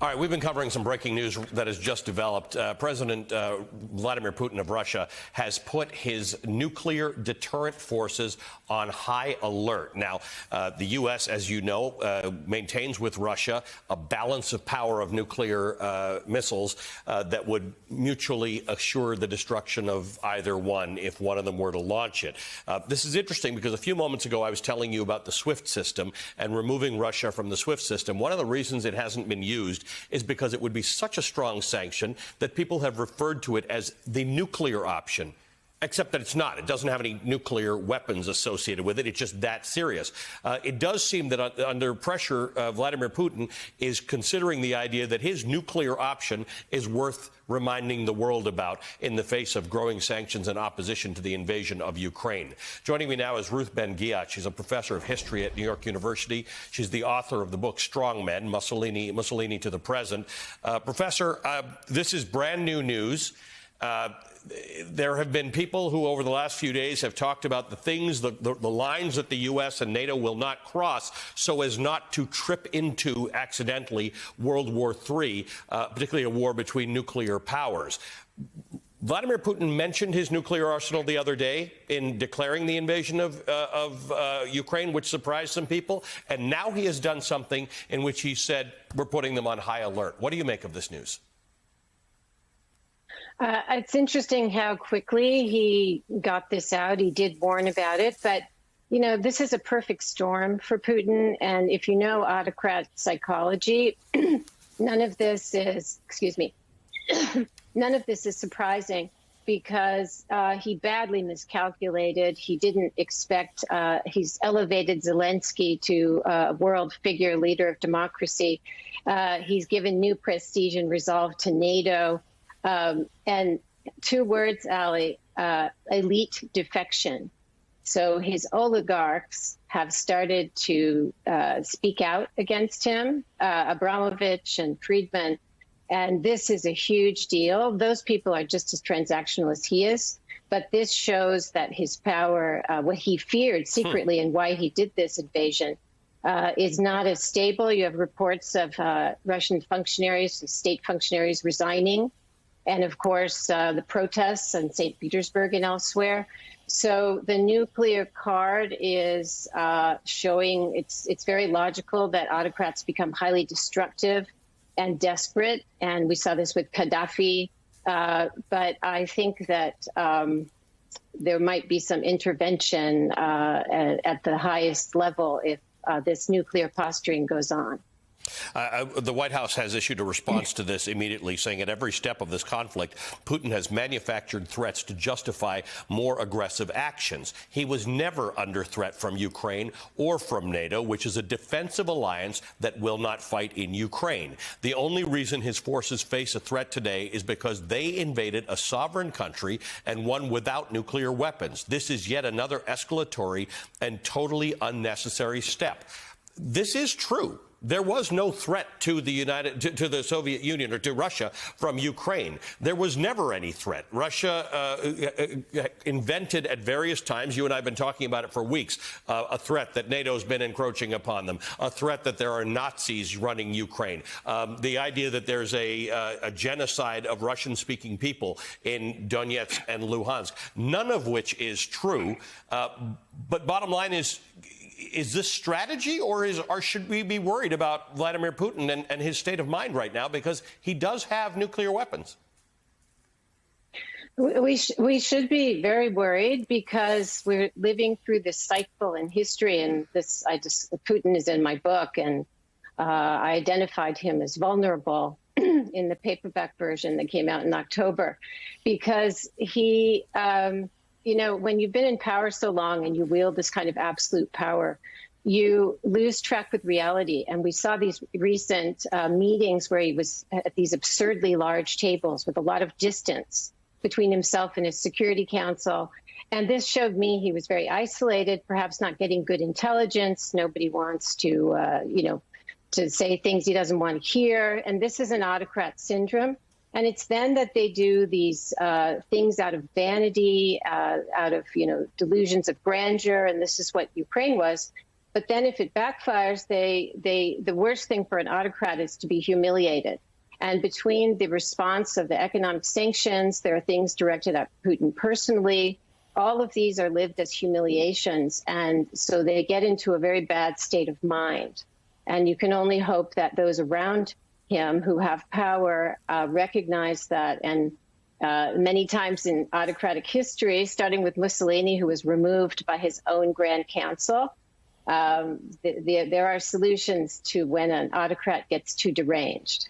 All right, we've been covering some breaking news that has just developed. President Vladimir Putin of Russia has put his nuclear deterrent forces on high alert. Now, the U.S., as you know, maintains with Russia a balance of power of nuclear missiles that would mutually assure the destruction of either one if one of them were to launch it. This is interesting because a few moments ago I was telling you about the SWIFT system and removing Russia from the SWIFT system. One of the reasons it hasn't been used is because it would be such a strong sanction that people have referred to it as the nuclear option. Except that it's not. It doesn't have any nuclear weapons associated with it. It's just that serious. It does seem that under pressure, Vladimir Putin is considering the idea that his nuclear option is worth reminding the world about in the face of growing sanctions and opposition to the invasion of Ukraine. Joining me now is Ruth Ben-Ghiat. She's a professor of history at New York University. She's the author of the book Strong Men, Mussolini to the Present. Professor, this is brand new news. There have been people who over the last few days have talked about the things, the lines that the U.S. and NATO will not cross so as not to trip into, accidentally, World War III, particularly a war between nuclear powers. Vladimir Putin mentioned his nuclear arsenal the other day in declaring the invasion of Ukraine, which surprised some people. And now he has done something in which he said, we're putting them on high alert. What do you make of this news? It's interesting how quickly he got this out. He did warn about it, but, you know, this is a perfect storm for Putin. And if you know autocrat psychology, none of this is, none of this is surprising because he badly miscalculated. He didn't expect, he's elevated Zelensky to a world figure, leader of democracy. He's given new prestige and resolve to NATO. And two words, Ali, elite defection. So his oligarchs have started to speak out against him, Abramovich and Friedman. And this is a huge deal. Those people are just as transactional as he is. But this shows that his power, what he feared secretly and why he did this invasion, is not as stable. You have reports of Russian functionaries, state functionaries resigning. And of course, the protests in St. Petersburg and elsewhere. So the nuclear card is showing it's very logical that autocrats become highly destructive and desperate. And we saw this with Gaddafi. But I think that there might be some intervention at the highest level if this nuclear posturing goes on. The White House has issued a response to this immediately, saying at every step of this conflict, Putin has manufactured threats to justify more aggressive actions. He was never under threat from Ukraine or from NATO, which is a defensive alliance that will not fight in Ukraine. The only reason his forces face a threat today is because they invaded a sovereign country and one without nuclear weapons. This is yet another escalatory and totally unnecessary step. This is true. There was no threat to the Soviet Union or to Russia from Ukraine. There was never any threat. Russia invented at various times, you and I have been talking about it for weeks, a threat that NATO's been encroaching upon them, a threat that there are Nazis running Ukraine, the idea that there's a genocide of Russian-speaking people in Donetsk and Luhansk, none of which is true. But bottom line is this strategy, or should we be worried about Vladimir Putin and his state of mind right now, because he does have nuclear weapons? We should be very worried because we're living through this cycle in history, and Putin is in my book, and I identified him as vulnerable in the paperback version that came out in October, because he. You know, when you've been in power so long and you wield this kind of absolute power, you lose track with reality. And we saw these recent meetings where he was at these absurdly large tables with a lot of distance between himself and his Security Council. And this showed me he was very isolated, perhaps not getting good intelligence. Nobody wants to, to say things he doesn't want to hear. And this is an autocrat syndrome. And it's then that they do these things out of vanity, out of, delusions of grandeur. And this is what Ukraine was. But then if it backfires, the worst thing for an autocrat is to be humiliated. And between the response of the economic sanctions, there are things directed at Putin personally. All of these are lived as humiliations. And so they get into a very bad state of mind. And you can only hope that those around him who have power recognize that. And many times in autocratic history, starting with Mussolini, who was removed by his own Grand Council, there are solutions to when an autocrat gets too deranged.